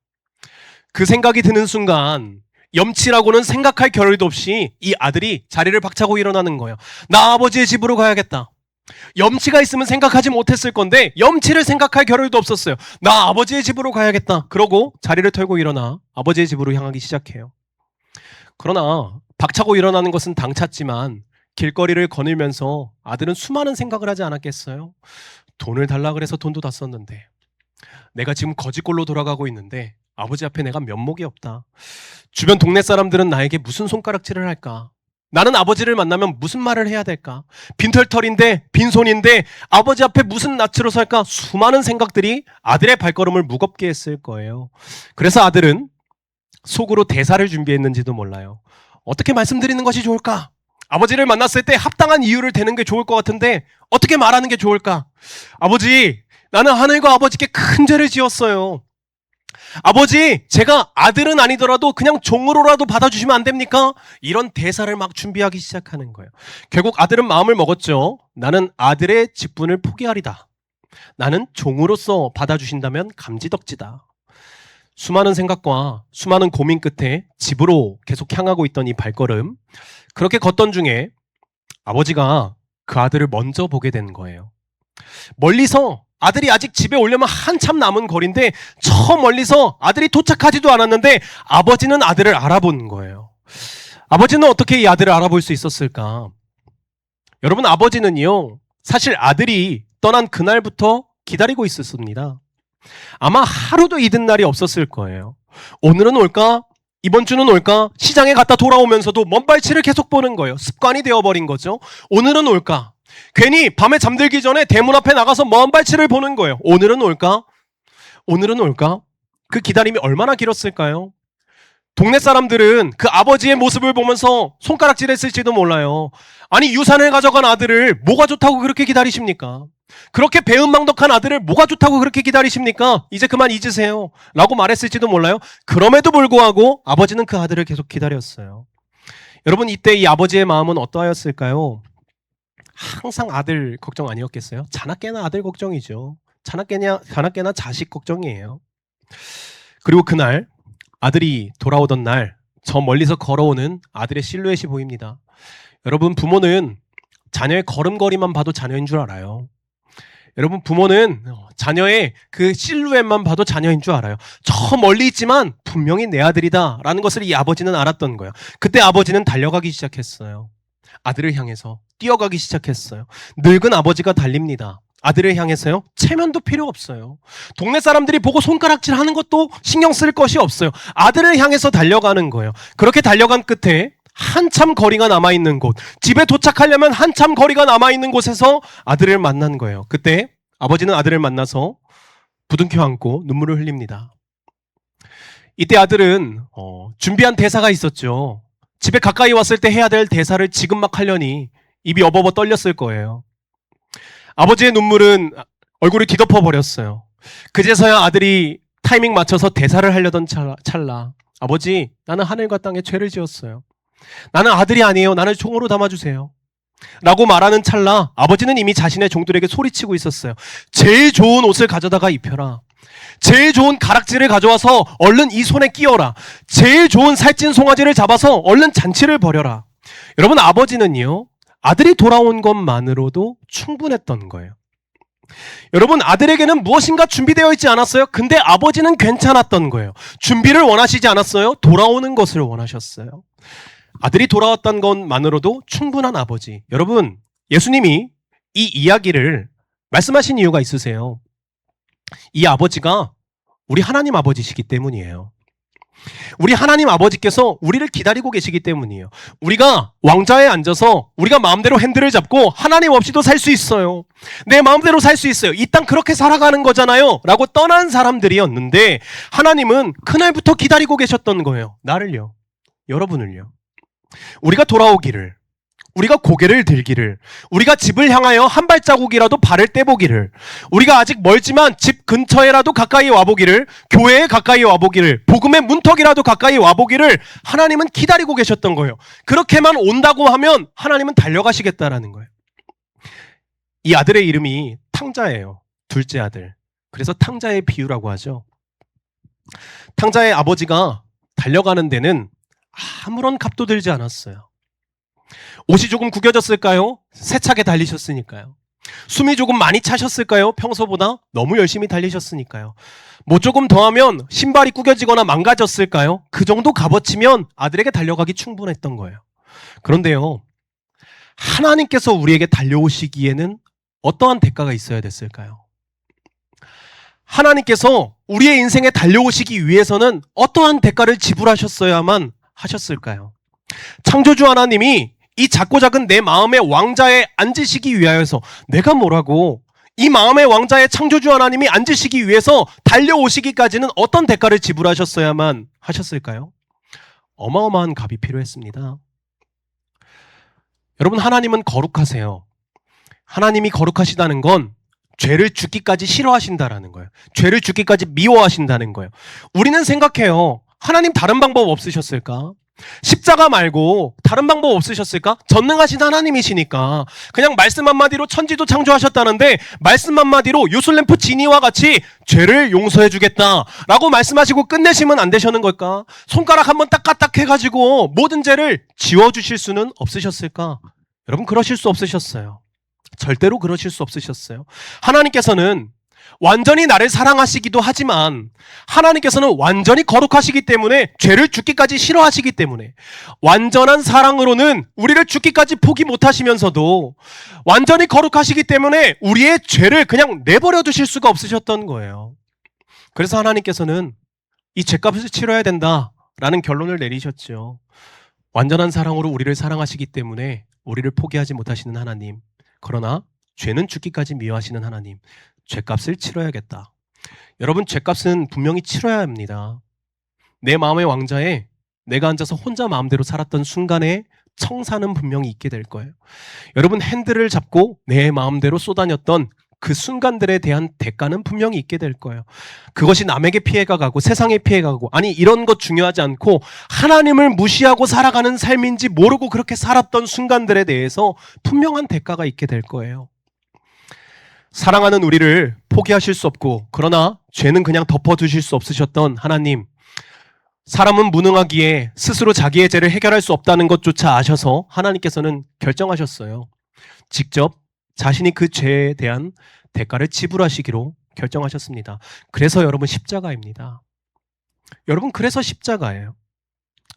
그 생각이 드는 순간 염치라고는 생각할 겨를도 없이 이 아들이 자리를 박차고 일어나는 거예요. 나 아버지의 집으로 가야겠다. 염치가 있으면 생각하지 못했을 건데 염치를 생각할 겨를도 없었어요. 나 아버지의 집으로 가야겠다. 그러고 자리를 털고 일어나 아버지의 집으로 향하기 시작해요. 그러나 박차고 일어나는 것은 당찼지만 길거리를 거닐면서 아들은 수많은 생각을 하지 않았겠어요? 돈을 달라 그래서 돈도 다 썼는데, 내가 지금 거지꼴로 돌아가고 있는데 아버지 앞에 내가 면목이 없다. 주변 동네 사람들은 나에게 무슨 손가락질을 할까? 나는 아버지를 만나면 무슨 말을 해야 될까? 빈털털인데, 빈손인데 아버지 앞에 무슨 낯으로 설까? 수많은 생각들이 아들의 발걸음을 무겁게 했을 거예요. 그래서 아들은 속으로 대사를 준비했는지도 몰라요. 어떻게 말씀드리는 것이 좋을까? 아버지를 만났을 때 합당한 이유를 대는 게 좋을 것 같은데 어떻게 말하는 게 좋을까? 아버지, 나는 하늘과 아버지께 큰 죄를 지었어요. 아버지, 제가 아들은 아니더라도 그냥 종으로라도 받아주시면 안 됩니까? 이런 대사를 막 준비하기 시작하는 거예요. 결국 아들은 마음을 먹었죠. 나는 아들의 직분을 포기하리다. 나는 종으로서 받아주신다면 감지덕지다. 수많은 생각과 수많은 고민 끝에 집으로 계속 향하고 있던 이 발걸음, 그렇게 걷던 중에 아버지가 그 아들을 먼저 보게 된 거예요. 멀리서 아들이 아직 집에 오려면 한참 남은 거리인데 저 멀리서 아들이 도착하지도 않았는데 아버지는 아들을 알아본 거예요. 아버지는 어떻게 이 아들을 알아볼 수 있었을까? 여러분, 아버지는요, 사실 아들이 떠난 그날부터 기다리고 있었습니다. 아마 하루도 잊은 날이 없었을 거예요. 오늘은 올까? 이번 주는 올까? 시장에 갔다 돌아오면서도 먼발치를 계속 보는 거예요. 습관이 되어버린 거죠. 오늘은 올까? 괜히 밤에 잠들기 전에 대문 앞에 나가서 먼발치를 보는 거예요. 오늘은 올까? 오늘은 올까? 그 기다림이 얼마나 길었을까요? 동네 사람들은 그 아버지의 모습을 보면서 손가락질했을지도 몰라요. 아니, 유산을 가져간 아들을 뭐가 좋다고 그렇게 기다리십니까? 그렇게 배은망덕한 아들을 뭐가 좋다고 그렇게 기다리십니까? 이제 그만 잊으세요 라고 말했을지도 몰라요. 그럼에도 불구하고 아버지는 그 아들을 계속 기다렸어요. 여러분, 이때 이 아버지의 마음은 어떠하였을까요? 항상 아들 걱정 아니었겠어요? 자나깨나 아들 걱정이죠. 자나깨나 자식 걱정이에요. 그리고 그날 아들이 돌아오던 날, 저 멀리서 걸어오는 아들의 실루엣이 보입니다. 여러분, 부모는 자녀의 걸음걸이만 봐도 자녀인 줄 알아요. 여러분, 부모는 자녀의 그 실루엣만 봐도 자녀인 줄 알아요. 저 멀리 있지만 분명히 내 아들이다 라는 것을 이 아버지는 알았던 거예요. 그때 아버지는 달려가기 시작했어요. 아들을 향해서 뛰어가기 시작했어요. 늙은 아버지가 달립니다. 아들을 향해서요, 체면도 필요 없어요. 동네 사람들이 보고 손가락질 하는 것도 신경 쓸 것이 없어요. 아들을 향해서 달려가는 거예요. 그렇게 달려간 끝에 한참 거리가 남아있는 곳, 집에 도착하려면 한참 거리가 남아있는 곳에서 아들을 만난 거예요. 그때 아버지는 아들을 만나서 부둥켜 안고 눈물을 흘립니다. 이때 아들은 준비한 대사가 있었죠. 집에 가까이 왔을 때 해야 될 대사를 지금 막 하려니 입이 어버버 떨렸을 거예요. 아버지의 눈물은 얼굴을 뒤덮어 버렸어요. 그제서야 아들이 타이밍 맞춰서 대사를 하려던 찰나 아버지, 나는 하늘과 땅에 죄를 지었어요. 나는 아들이 아니에요. 나를 종으로 담아주세요. 라고 말하는 찰나 아버지는 이미 자신의 종들에게 소리치고 있었어요. 제일 좋은 옷을 가져다가 입혀라. 제일 좋은 가락지를 가져와서 얼른 이 손에 끼워라. 제일 좋은 살찐 송아지를 잡아서 얼른 잔치를 벌여라. 여러분, 아버지는요, 아들이 돌아온 것만으로도 충분했던 거예요. 여러분, 아들에게는 무엇인가 준비되어 있지 않았어요? 근데 아버지는 괜찮았던 거예요. 준비를 원하시지 않았어요? 돌아오는 것을 원하셨어요. 아들이 돌아왔던 것만으로도 충분한 아버지. 여러분, 예수님이 이 이야기를 말씀하신 이유가 있으세요. 이 아버지가 우리 하나님 아버지시기 때문이에요. 우리 하나님 아버지께서 우리를 기다리고 계시기 때문이에요. 우리가 왕좌에 앉아서 우리가 마음대로 핸들을 잡고 하나님 없이도 살 수 있어요. 내 마음대로 살 수 있어요. 이 땅 그렇게 살아가는 거잖아요. 라고 떠난 사람들이었는데 하나님은 그날부터 기다리고 계셨던 거예요. 나를요. 여러분을요. 우리가 돌아오기를, 우리가 고개를 들기를, 우리가 집을 향하여 한 발자국이라도 발을 떼보기를, 우리가 아직 멀지만 집 근처에라도 가까이 와보기를, 교회에 가까이 와보기를, 복음의 문턱이라도 가까이 와보기를 하나님은 기다리고 계셨던 거예요. 그렇게만 온다고 하면 하나님은 달려가시겠다라는 거예요. 이 아들의 이름이 탕자예요. 둘째 아들. 그래서 탕자의 비유라고 하죠. 탕자의 아버지가 달려가는 데는 아무런 값도 들지 않았어요. 옷이 조금 구겨졌을까요? 세차게 달리셨으니까요. 숨이 조금 많이 차셨을까요? 평소보다 너무 열심히 달리셨으니까요. 뭐 조금 더하면 신발이 구겨지거나 망가졌을까요? 그 정도 값어치면 아들에게 달려가기 충분했던 거예요. 그런데요, 하나님께서 우리에게 달려오시기에는 어떠한 대가가 있어야 됐을까요? 하나님께서 우리의 인생에 달려오시기 위해서는 어떠한 대가를 지불하셨어야만 하셨을까요? 창조주 하나님이 이 작고 작은 내 마음의 왕자에 앉으시기 위하여서, 내가 뭐라고, 이 마음의 왕자에 창조주 하나님이 앉으시기 위해서 달려오시기까지는 어떤 대가를 지불하셨어야만 하셨을까요? 어마어마한 값이 필요했습니다. 여러분, 하나님은 거룩하세요. 하나님이 거룩하시다는 건 죄를 죽기까지 싫어하신다라는 거예요. 죄를 죽기까지 미워하신다는 거예요. 우리는 생각해요. 하나님 다른 방법 없으셨을까? 십자가 말고 다른 방법 없으셨을까? 전능하신 하나님이시니까 그냥 말씀 한마디로 천지도 창조하셨다는데 말씀 한마디로 요술램프 지니와 같이 죄를 용서해 주겠다라고 말씀하시고 끝내시면 안 되시는 걸까? 손가락 한번 딱까딱 해가지고 모든 죄를 지워주실 수는 없으셨을까? 여러분, 그러실 수 없으셨어요. 절대로 그러실 수 없으셨어요. 하나님께서는 완전히 나를 사랑하시기도 하지만 하나님께서는 완전히 거룩하시기 때문에 죄를 죽기까지 싫어하시기 때문에 완전한 사랑으로는 우리를 죽기까지 포기 못하시면서도 완전히 거룩하시기 때문에 우리의 죄를 그냥 내버려 두실 수가 없으셨던 거예요. 그래서 하나님께서는 이 죄값을 치러야 된다라는 결론을 내리셨죠. 완전한 사랑으로 우리를 사랑하시기 때문에 우리를 포기하지 못하시는 하나님, 그러나 죄는 죽기까지 미워하시는 하나님, 죄값을 치러야겠다. 여러분, 죄값은 분명히 치러야 합니다. 내 마음의 왕자에 내가 앉아서 혼자 마음대로 살았던 순간에 청사는 분명히 있게 될 거예요. 여러분, 핸들을 잡고 내 마음대로 쏘다녔던 그 순간들에 대한 대가는 분명히 있게 될 거예요. 그것이 남에게 피해가 가고 세상에 피해가 가고, 아니 이런 것 중요하지 않고 하나님을 무시하고 살아가는 삶인지 모르고 그렇게 살았던 순간들에 대해서 분명한 대가가 있게 될 거예요. 사랑하는 우리를 포기하실 수 없고 그러나 죄는 그냥 덮어두실 수 없으셨던 하나님, 사람은 무능하기에 스스로 자기의 죄를 해결할 수 없다는 것조차 아셔서 하나님께서는 결정하셨어요. 직접 자신이 그 죄에 대한 대가를 지불하시기로 결정하셨습니다. 그래서 여러분, 십자가입니다. 여러분, 그래서 십자가예요.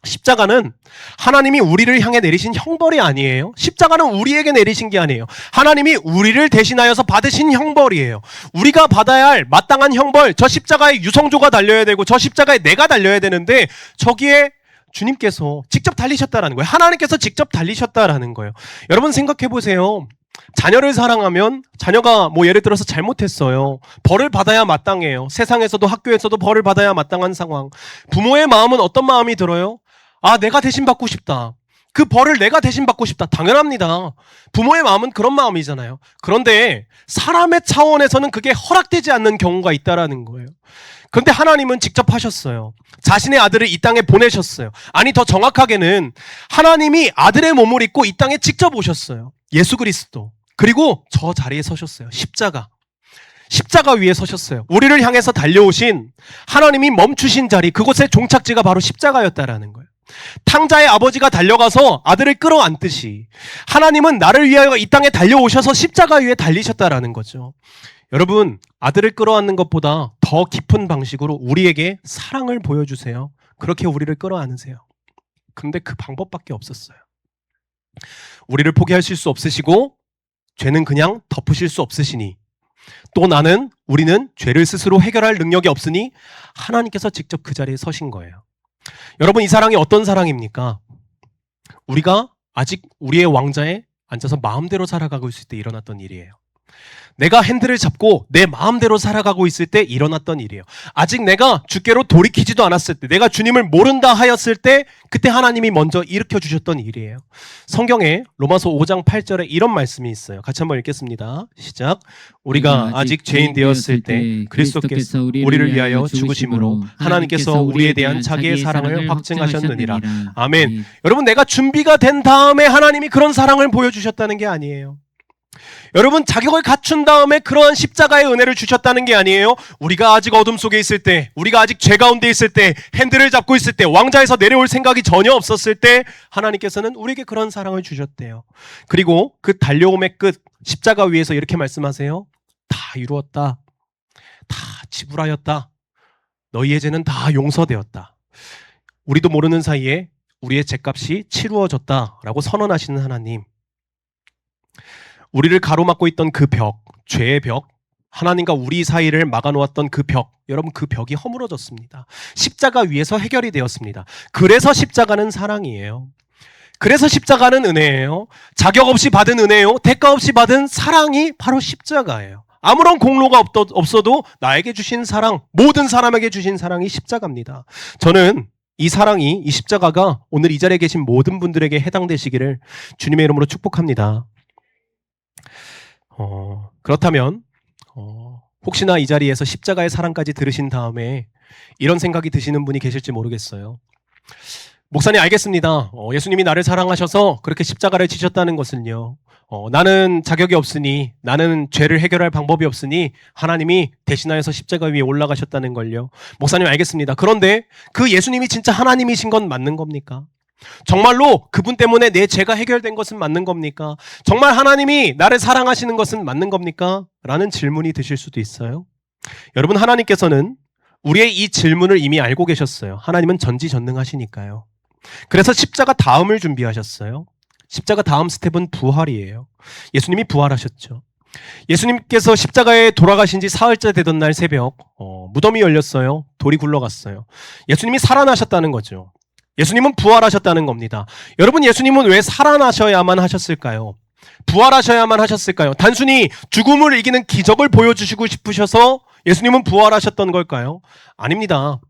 십자가는 하나님이 우리를 향해 내리신 형벌이 아니에요. 십자가는 우리에게 내리신 게 아니에요. 하나님이 우리를 대신하여서 받으신 형벌이에요. 우리가 받아야 할 마땅한 형벌, 저 십자가에 유성조가 달려야 되고 저 십자가에 내가 달려야 되는데 저기에 주님께서 직접 달리셨다라는 거예요. 하나님께서 직접 달리셨다라는 거예요. 여러분, 생각해 보세요. 자녀를 사랑하면 자녀가 뭐 예를 들어서 잘못했어요. 벌을 받아야 마땅해요. 세상에서도 학교에서도 벌을 받아야 마땅한 상황. 부모의 마음은 어떤 마음이 들어요? 아, 내가 대신 받고 싶다. 그 벌을 내가 대신 받고 싶다. 당연합니다. 부모의 마음은 그런 마음이잖아요. 그런데 사람의 차원에서는 그게 허락되지 않는 경우가 있다라는 거예요. 그런데 하나님은 직접 하셨어요. 자신의 아들을 이 땅에 보내셨어요. 아니, 더 정확하게는 하나님이 아들의 몸을 입고 이 땅에 직접 오셨어요. 예수 그리스도. 그리고 저 자리에 서셨어요. 십자가 위에 서셨어요. 우리를 향해서 달려오신 하나님이 멈추신 자리, 그곳의 종착지가 바로 십자가였다라는 거예요. 탕자의 아버지가 달려가서 아들을 끌어안듯이 하나님은 나를 위하여 이 땅에 달려오셔서 십자가 위에 달리셨다라는 거죠. 여러분, 아들을 끌어안는 것보다 더 깊은 방식으로 우리에게 사랑을 보여주세요. 그렇게 우리를 끌어안으세요. 그런데 그 방법밖에 없었어요. 우리를 포기하실 수 없으시고 죄는 그냥 덮으실 수 없으시니, 또 우리는 죄를 스스로 해결할 능력이 없으니 하나님께서 직접 그 자리에 서신 거예요. 여러분, 이 사랑이 어떤 사랑입니까? 우리가 아직 우리의 왕자에 앉아서 마음대로 살아가고 있을 때 일어났던 일이에요. 내가 핸들을 잡고 내 마음대로 살아가고 있을 때 일어났던 일이에요. 아직 내가 주께로 돌이키지도 않았을 때, 내가 주님을 모른다 하였을 때, 그때 하나님이 먼저 일으켜 주셨던 일이에요. 성경에 로마서 5장 8절에 이런 말씀이 있어요. 같이 한번 읽겠습니다. 시작. 우리가 아직 죄인 되었을 때 그리스도께서 우리를 위하여 죽으심으로 하나님께서 우리에 대한 자기의 사랑을 확증하셨느니라. 아멘. 여러분, 내가 준비가 된 다음에 하나님이 그런 사랑을 보여주셨다는 게 아니에요. 여러분, 자격을 갖춘 다음에 그러한 십자가의 은혜를 주셨다는 게 아니에요. 우리가 아직 어둠 속에 있을 때, 우리가 아직 죄 가운데 있을 때, 핸들을 잡고 있을 때, 왕자에서 내려올 생각이 전혀 없었을 때 하나님께서는 우리에게 그런 사랑을 주셨대요. 그리고 그 달려옴의 끝, 십자가 위에서 이렇게 말씀하세요. 다 이루었다. 다 지불하였다. 너희의 죄는 다 용서되었다. 우리도 모르는 사이에 우리의 죄값이 치루어졌다라고 선언하시는 하나님. 우리를 가로막고 있던 그 벽, 죄의 벽, 하나님과 우리 사이를 막아놓았던 그 벽, 여러분, 그 벽이 허물어졌습니다. 십자가 위에서 해결이 되었습니다. 그래서 십자가는 사랑이에요. 그래서 십자가는 은혜예요. 자격 없이 받은 은혜요. 대가 없이 받은 사랑이 바로 십자가예요. 아무런 공로가 없어도 나에게 주신 사랑, 모든 사람에게 주신 사랑이 십자가입니다. 저는 이 사랑이, 이 십자가가 오늘 이 자리에 계신 모든 분들에게 해당되시기를 주님의 이름으로 축복합니다. 그렇다면 혹시나 이 자리에서 십자가의 사랑까지 들으신 다음에 이런 생각이 드시는 분이 계실지 모르겠어요. 목사님, 알겠습니다. 예수님이 나를 사랑하셔서 그렇게 십자가를 지셨다는 것은요, 나는 자격이 없으니, 나는 죄를 해결할 방법이 없으니 하나님이 대신하여서 십자가 위에 올라가셨다는 걸요. 목사님, 알겠습니다. 그런데 그 예수님이 진짜 하나님이신 건 맞는 겁니까? 정말로 그분 때문에 내 죄가 해결된 것은 맞는 겁니까? 정말 하나님이 나를 사랑하시는 것은 맞는 겁니까? 라는 질문이 드실 수도 있어요. 여러분, 하나님께서는 우리의 이 질문을 이미 알고 계셨어요. 하나님은 전지전능하시니까요. 그래서 십자가 다음을 준비하셨어요. 십자가 다음 스텝은 부활이에요. 예수님이 부활하셨죠. 예수님께서 십자가에 돌아가신 지 사흘째 되던 날 새벽, 무덤이 열렸어요. 돌이 굴러갔어요. 예수님이 살아나셨다는 거죠. 예수님은 부활하셨다는 겁니다. 여러분, 예수님은 왜 살아나셔야만 하셨을까요? 부활하셔야만 하셨을까요? 단순히 죽음을 이기는 기적을 보여주시고 싶으셔서 예수님은 부활하셨던 걸까요? 아닙니다.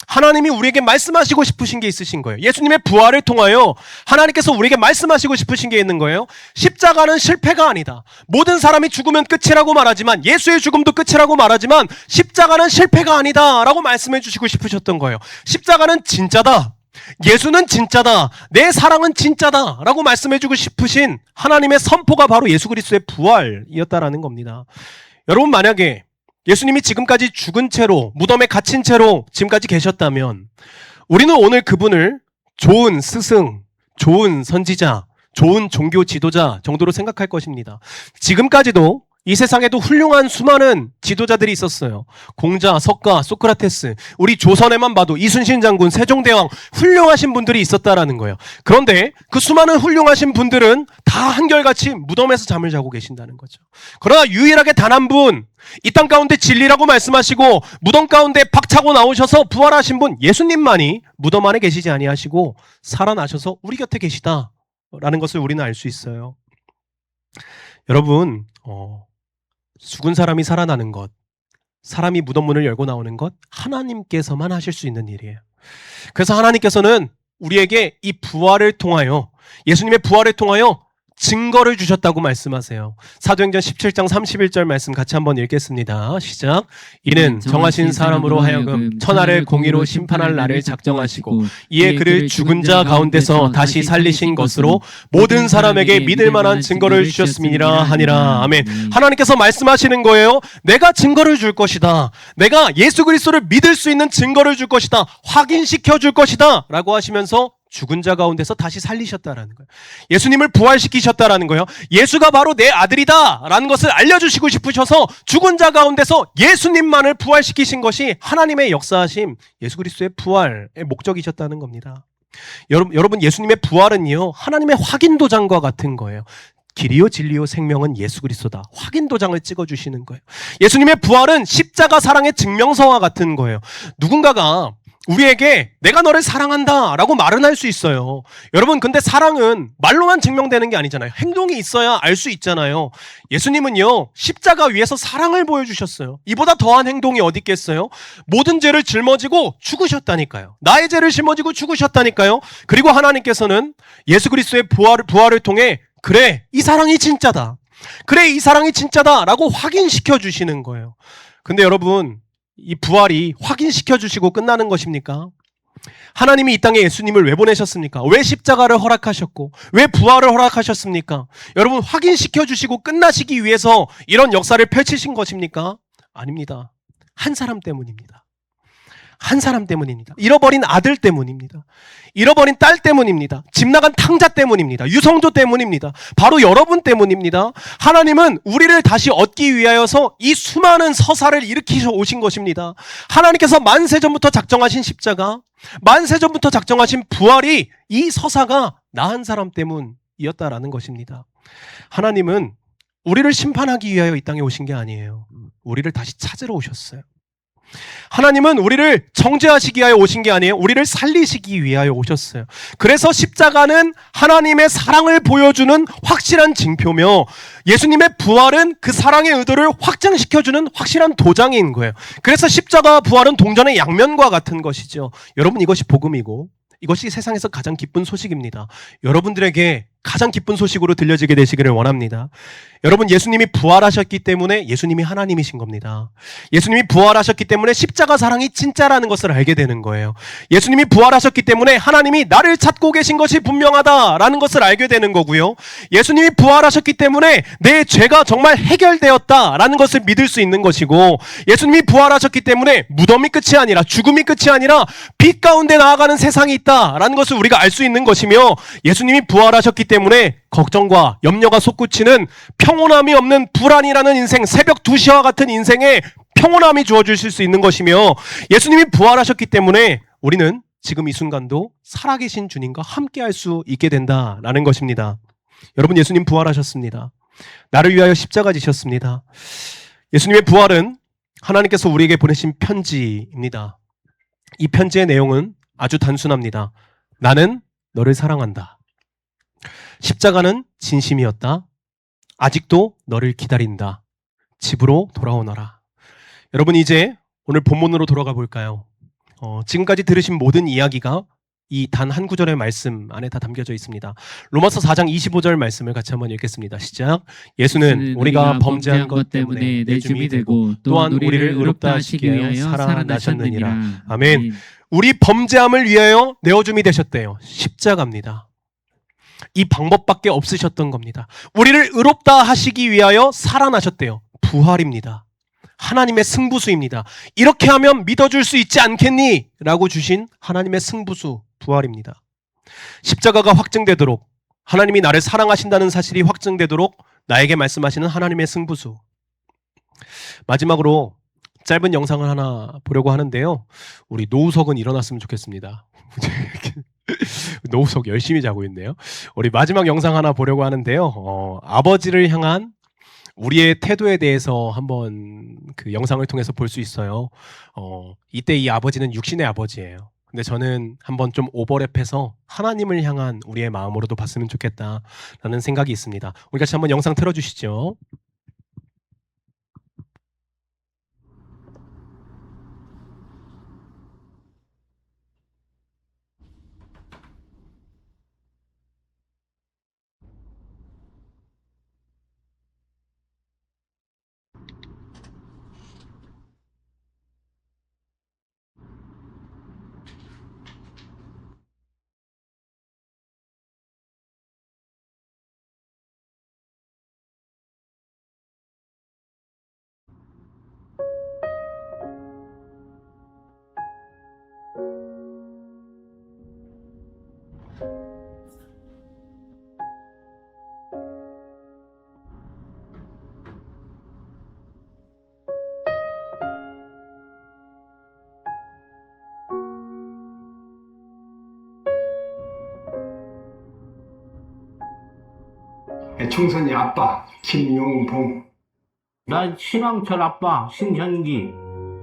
하나님이 우리에게 말씀하시고 싶으신 게 있으신 거예요. 예수님의 부활을 통하여 하나님께서 우리에게 말씀하시고 싶으신 게 있는 거예요. 십자가는 실패가 아니다. 모든 사람이 죽으면 끝이라고 말하지만, 예수의 죽음도 끝이라고 말하지만, 십자가는 실패가 아니다 라고 말씀해 주시고 싶으셨던 거예요. 십자가는 진짜다. 예수는 진짜다. 내 사랑은 진짜다 라고 말씀해주고 싶으신 하나님의 선포가 바로 예수 그리스도의 부활이었다라는 겁니다. 여러분, 만약에 예수님이 지금까지 죽은 채로, 무덤에 갇힌 채로 지금까지 계셨다면 우리는 오늘 그분을 좋은 스승, 좋은 선지자, 좋은 종교 지도자 정도로 생각할 것입니다. 지금까지도 이 세상에도 훌륭한 수많은 지도자들이 있었어요. 공자, 석가, 소크라테스, 우리 조선에만 봐도 이순신 장군, 세종대왕, 훌륭하신 분들이 있었다라는 거예요. 그런데 그 수많은 훌륭하신 분들은 다 한결같이 무덤에서 잠을 자고 계신다는 거죠. 그러나 유일하게 단 한 분, 이 땅 가운데 진리라고 말씀하시고 무덤 가운데 박차고 나오셔서 부활하신 분, 예수님만이 무덤 안에 계시지 아니하시고 살아나셔서 우리 곁에 계시다라는 것을 우리는 알 수 있어요. 여러분, 죽은 사람이 살아나는 것, 사람이 무덤 문을 열고 나오는 것 하나님께서만 하실 수 있는 일이에요. 그래서 하나님께서는 우리에게 이 부활을 통하여, 예수님의 부활을 통하여 증거를 주셨다고 말씀하세요. 사도행전 17장 31절 말씀 같이 한번 읽겠습니다. 시작. 이는 정하신 사람으로 하여금 천하를 공의로 심판할 날을 작정하시고 이에 그를 죽은 자 가운데서 다시 살리신 것으로 모든 사람에게 믿을 만한 증거를 주셨음이니라 하니라. 아멘. 하나님께서 말씀하시는 거예요. 내가 증거를 줄 것이다. 내가 예수 그리스도를 믿을 수 있는 증거를 줄 것이다. 확인시켜 줄 것이다. 라고 하시면서 죽은 자 가운데서 다시 살리셨다라는 거예요. 예수님을 부활시키셨다라는 거예요. 예수가 바로 내 아들이다 라는 것을 알려주시고 싶으셔서 죽은 자 가운데서 예수님만을 부활시키신 것이 하나님의 역사하심, 예수 그리스도의 부활의 목적이셨다는 겁니다. 여러분 예수님의 부활은요, 하나님의 확인도장과 같은 거예요. 길이요 진리요 생명은 예수 그리스도다. 확인도장을 찍어주시는 거예요. 예수님의 부활은 십자가 사랑의 증명서와 같은 거예요. 누군가가 우리에게 내가 너를 사랑한다 라고 말은 할 수 있어요. 여러분, 근데 사랑은 말로만 증명되는 게 아니잖아요. 행동이 있어야 알 수 있잖아요. 예수님은요, 십자가 위에서 사랑을 보여주셨어요. 이보다 더한 행동이 어디 있겠어요? 모든 죄를 짊어지고 죽으셨다니까요. 나의 죄를 짊어지고 죽으셨다니까요. 그리고 하나님께서는 예수 그리스도의 부활을 통해 그래, 이 사랑이 진짜다. 그래, 이 사랑이 진짜다 라고 확인시켜 주시는 거예요. 근데 여러분, 이 부활이 확인시켜 주시고 끝나는 것입니까? 하나님이 이 땅에 예수님을 왜 보내셨습니까? 왜 십자가를 허락하셨고 왜 부활을 허락하셨습니까? 여러분, 확인시켜 주시고 끝나시기 위해서 이런 역사를 펼치신 것입니까? 아닙니다. 한 사람 때문입니다. 한 사람 때문입니다. 잃어버린 아들 때문입니다. 잃어버린 딸 때문입니다. 집 나간 탕자 때문입니다. 유성조 때문입니다. 바로 여러분 때문입니다. 하나님은 우리를 다시 얻기 위하여서 이 수많은 서사를 일으키셔 오신 것입니다. 하나님께서 만세전부터 작정하신 십자가, 만세전부터 작정하신 부활이 이 서사가 나 한 사람 때문이었다라는 것입니다. 하나님은 우리를 심판하기 위하여 이 땅에 오신 게 아니에요. 우리를 다시 찾으러 오셨어요. 하나님은 우리를 정죄하시기 위하여 오신 게 아니에요. 우리를 살리시기 위하여 오셨어요. 그래서 십자가는 하나님의 사랑을 보여주는 확실한 징표며 예수님의 부활은 그 사랑의 의도를 확증시켜주는 확실한 도장인 거예요. 그래서 십자가와 부활은 동전의 양면과 같은 것이죠. 여러분, 이것이 복음이고 이것이 세상에서 가장 기쁜 소식입니다. 여러분들에게 가장 기쁜 소식으로 들려지게 되시기를 원합니다. 여러분, 예수님이 부활하셨기 때문에 예수님이 하나님이신 겁니다. 예수님이 부활하셨기 때문에 십자가 사랑이 진짜라는 것을 알게 되는 거예요. 예수님이 부활하셨기 때문에 하나님이 나를 찾고 계신 것이 분명하다라는 것을 알게 되는 거고요. 예수님이 부활하셨기 때문에 내 죄가 정말 해결되었다라는 것을 믿을 수 있는 것이고, 예수님이 부활하셨기 때문에 무덤이 끝이 아니라, 죽음이 끝이 아니라 빛 가운데 나아가는 세상이 있다라는 것을 우리가 알 수 있는 것이며, 예수님이 부활하셨기 때문에 걱정과 염려가 솟구치는 평온함이 없는 불안이라는 인생, 새벽 2시와 같은 인생에 평온함이 주어주실 수 있는 것이며, 예수님이 부활하셨기 때문에 우리는 지금 이 순간도 살아계신 주님과 함께 할 수 있게 된다라는 것입니다. 여러분, 예수님 부활하셨습니다. 나를 위하여 십자가 지셨습니다. 예수님의 부활은 하나님께서 우리에게 보내신 편지입니다. 이 편지의 내용은 아주 단순합니다. 나는 너를 사랑한다. 십자가는 진심이었다. 아직도 너를 기다린다. 집으로 돌아오너라. 여러분, 이제 오늘 본문으로 돌아가 볼까요? 지금까지 들으신 모든 이야기가 이 단 한 구절의 말씀 안에 다 담겨져 있습니다. 로마서 4장 25절 말씀을 같이 한번 읽겠습니다. 시작. 예수는 우리가 범죄한 것 때문에 내 줌이 되고 또한 우리를 의롭다 하시기 위하여 살아나셨느니라. 아멘. 우리 범죄함을 위하여 내어줌이 되셨대요. 십자가입니다. 이 방법밖에 없으셨던 겁니다. 우리를 의롭다 하시기 위하여 살아나셨대요. 부활입니다. 하나님의 승부수입니다. 이렇게 하면 믿어줄 수 있지 않겠니? 라고 주신 하나님의 승부수, 부활입니다. 십자가가 확증되도록, 하나님이 나를 사랑하신다는 사실이 확증되도록 나에게 말씀하시는 하나님의 승부수. 마지막으로 짧은 영상을 하나 보려고 하는데요. 우리 노우석은 일어났으면 좋겠습니다. 노우석 열심히 자고 있네요. 우리 마지막 영상 하나 보려고 하는데요. 아버지를 향한 우리의 태도에 대해서 한번 그 영상을 통해서 볼 수 있어요. 이때 이 아버지는 육신의 아버지예요. 근데 저는 한번 좀 오버랩해서 하나님을 향한 우리의 마음으로도 봤으면 좋겠다라는 생각이 있습니다. 우리 같이 한번 영상 틀어주시죠. 총선이 아빠 김용봉, 난 신왕철 아빠 신현기.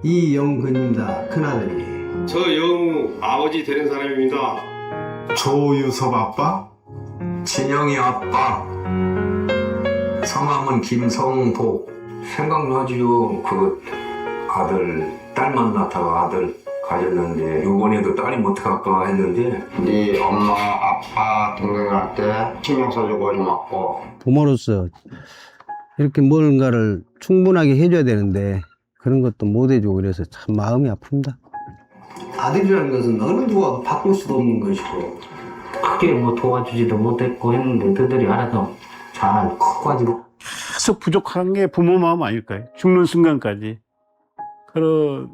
이영근입니다. 큰아들이. 저 영우 아버지 되는 사람입니다. 조유섭 아빠, 진영이 아빠 성함은 김성복. 생각나지요. 그 아들 딸만 낳다가 아들 가졌는데 요번에도 딸이 못할까 했는데 네 엄마 아빠 동생한테 신경 써주고 고맙고 부모로서 이렇게 뭔가를 충분하게 해줘야 되는데 그런 것도 못 해주고 그래서 참 마음이 아픕니다. 아들이라는 것은 어느 누가 바꿀 수도 없는 것이고 크게 뭐 도와주지도 못했고 했는데 그들이 알아서 잘 커가지고 계속 부족한 게 부모 마음 아닐까요? 죽는 순간까지. 그런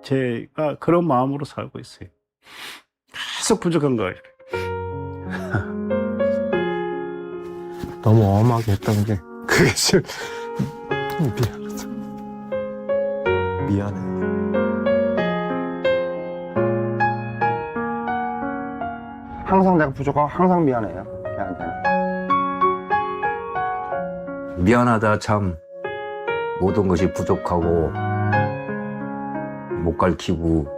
제가 그런 마음으로 살고 있어요. 계속 부족한 거예요. 너무 엄하게 했던 게 그게 제일 미안해요. 항상 내가 부족하고 항상 미안해요. 걔한테. 미안하다 참. 모든 것이 부족하고 못 가르치고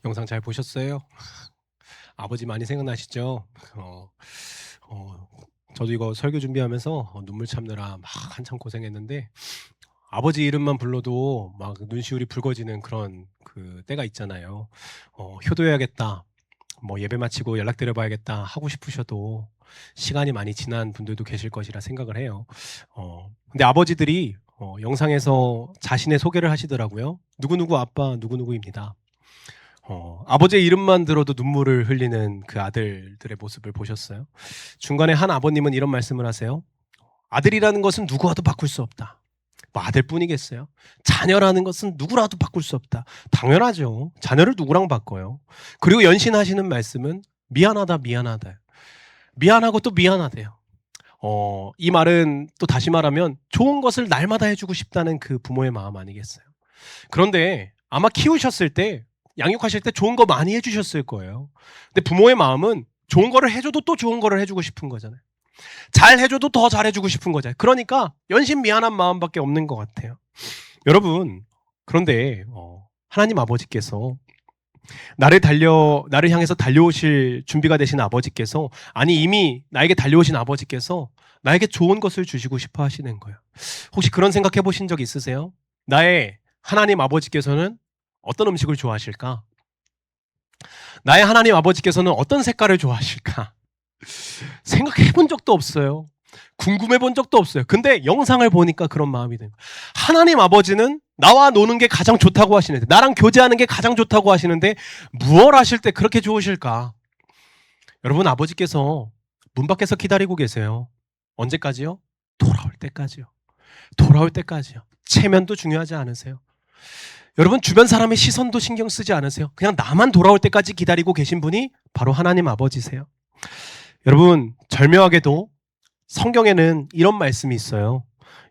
영상 잘 보셨어요? 아버지 많이 생각나시죠? 저도 이거 설교 준비하면서 눈물 참느라 막 한참 고생했는데 아버지 이름만 불러도 막 눈시울이 붉어지는 그런 그 때가 있잖아요. 효도해야겠다. 뭐 예배 마치고 연락드려봐야겠다 하고 싶으셔도 시간이 많이 지난 분들도 계실 것이라 생각을 해요. 근데 아버지들이 영상에서 자신의 소개를 하시더라고요. 누구누구 아빠 누구누구입니다. 아버지의 이름만 들어도 눈물을 흘리는 그 아들들의 모습을 보셨어요? 중간에 한 아버님은 이런 말씀을 하세요. 아들이라는 것은 누구와도 바꿀 수 없다. 뭐 아들뿐이겠어요? 자녀라는 것은 누구라도 바꿀 수 없다. 당연하죠. 자녀를 누구랑 바꿔요? 그리고 연신하시는 말씀은 미안하다 미안하다. 미안하고 또 미안하대요. 이 말은 또 다시 말하면 좋은 것을 날마다 해주고 싶다는 그 부모의 마음 아니겠어요? 그런데 아마 키우셨을 때 양육하실 때 좋은 거 많이 해주셨을 거예요. 근데 부모의 마음은 좋은 거를 해줘도 또 좋은 거를 해주고 싶은 거잖아요. 잘 해줘도 더 잘해주고 싶은 거잖아요. 그러니까 연신 미안한 마음밖에 없는 것 같아요. 여러분, 그런데 하나님 아버지께서 나를 향해서 달려오실 준비가 되신 아버지께서, 아니 이미 나에게 달려오신 아버지께서 나에게 좋은 것을 주시고 싶어 하시는 거예요. 혹시 그런 생각해 보신 적 있으세요? 나의 하나님 아버지께서는 어떤 음식을 좋아하실까? 나의 하나님 아버지께서는 어떤 색깔을 좋아하실까? 생각해 본 적도 없어요. 궁금해 본 적도 없어요. 근데 영상을 보니까 그런 마음이 드는 거예요. 하나님 아버지는 나와 노는 게 가장 좋다고 하시는데, 나랑 교제하는 게 가장 좋다고 하시는데 무얼 하실 때 그렇게 좋으실까? 여러분, 아버지께서 문 밖에서 기다리고 계세요. 언제까지요? 돌아올 때까지요. 돌아올 때까지요. 체면도 중요하지 않으세요? 여러분, 주변 사람의 시선도 신경 쓰지 않으세요? 그냥 나만 돌아올 때까지 기다리고 계신 분이 바로 하나님 아버지세요. 여러분, 절묘하게도 성경에는 이런 말씀이 있어요.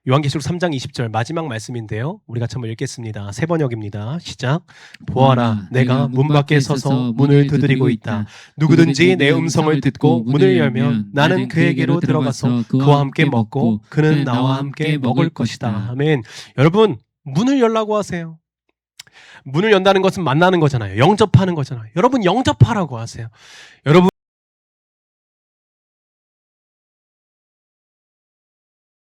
요한계시록 3장 20절 마지막 말씀인데요. 우리 같이 한번 읽겠습니다. 세 번역입니다. 시작. 보아라, 내가 문 밖에 서서 문을 두드리고 있다. 누구든지 내 음성을 듣고 문을 열면 나는 그에게로 들어가서 그와 함께 먹고 그는 나와 함께 먹을 것이다. 아멘. 여러분, 문을 열라고 하세요. 문을 연다는 것은 만나는 거잖아요. 영접하는 거잖아요. 여러분, 영접하라고 하세요. 여러분